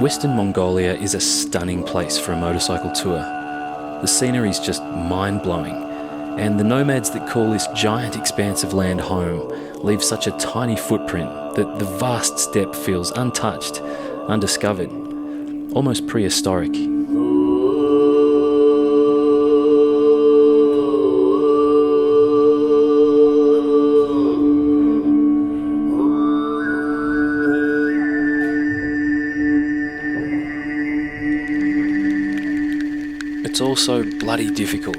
Western Mongolia is a stunning place for a motorcycle tour. The scenery is just mind-blowing, and the nomads that call this giant expanse of land home leave such a tiny footprint that the vast steppe feels untouched, undiscovered, almost prehistoric. It's also bloody difficult.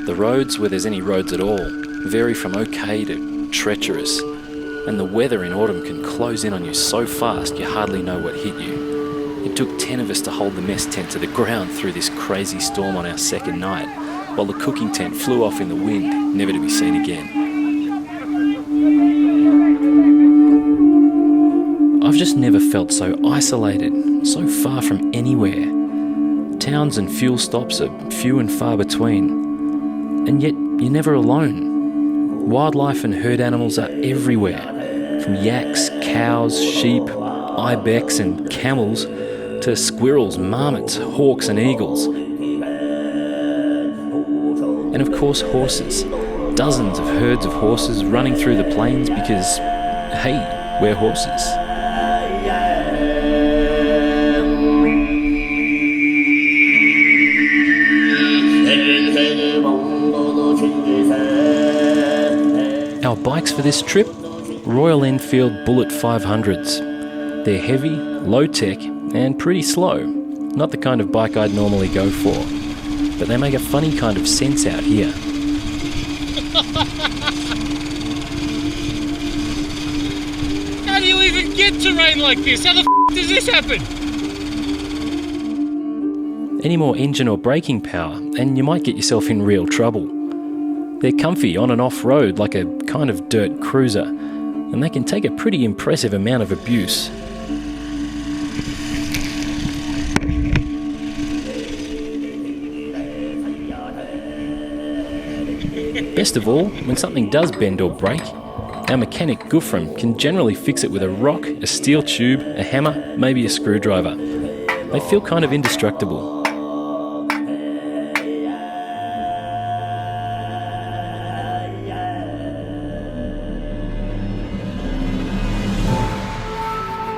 The roads, where there's any roads at all, vary from okay to treacherous, and the weather in autumn can close in on you so fast you hardly know what hit you. It took 10 of us to hold the mess tent to the ground through this crazy storm on our second night, while the cooking tent flew off in the wind, never to be seen again. I've just never felt so isolated, so far from anywhere. Towns and fuel stops are few and far between, and yet you're never alone. Wildlife and herd animals are everywhere, from yaks, cows, sheep, ibex and camels, to squirrels, marmots, hawks and eagles. And of course horses. Dozens of herds of horses running through the plains because, hey, we're horses. Our bikes for this trip? Royal Enfield Bullet 500s. They're heavy, low-tech, and pretty slow. Not the kind of bike I'd normally go for. But they make a funny kind of sense out here. How do you even get terrain like this? How the f*** does this happen? Any more engine or braking power, and you might get yourself in real trouble. They're comfy on and off-road like a kind of dirt cruiser, and they can take a pretty impressive amount of abuse. Best of all, when something does bend or break, our mechanic Gufram can generally fix it with a rock, a steel tube, a hammer, maybe a screwdriver. They feel kind of indestructible.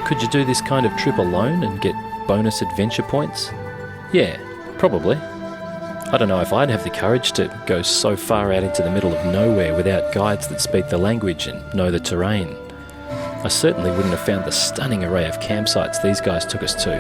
Could you do this kind of trip alone and get bonus adventure points? Yeah, probably. I don't know if I'd have the courage to go so far out into the middle of nowhere without guides that speak the language and know the terrain. I certainly wouldn't have found the stunning array of campsites these guys took us to.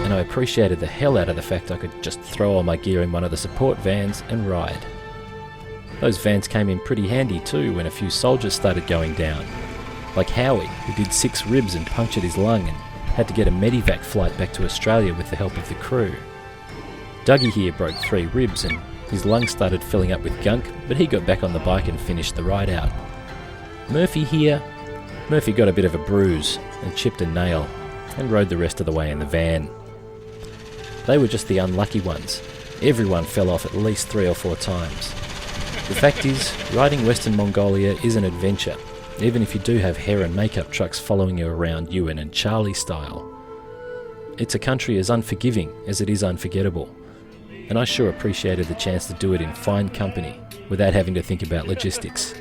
And I appreciated the hell out of the fact I could just throw all my gear in one of the support vans and ride. Those vans came in pretty handy too when a few soldiers started going down. Like Howie, who did 6 ribs and punctured his lung and had to get a medevac flight back to Australia with the help of the crew. Dougie here broke 3 ribs and his lungs started filling up with gunk, but he got back on the bike and finished the ride out. Murphy got a bit of a bruise and chipped a nail and rode the rest of the way in the van. They were just the unlucky ones. Everyone fell off at least 3 or 4 times. The fact is, riding Western Mongolia is an adventure, even if you do have hair and makeup trucks following you around Ewan and Charlie style. It's a country as unforgiving as it is unforgettable, and I sure appreciated the chance to do it in fine company without having to think about logistics.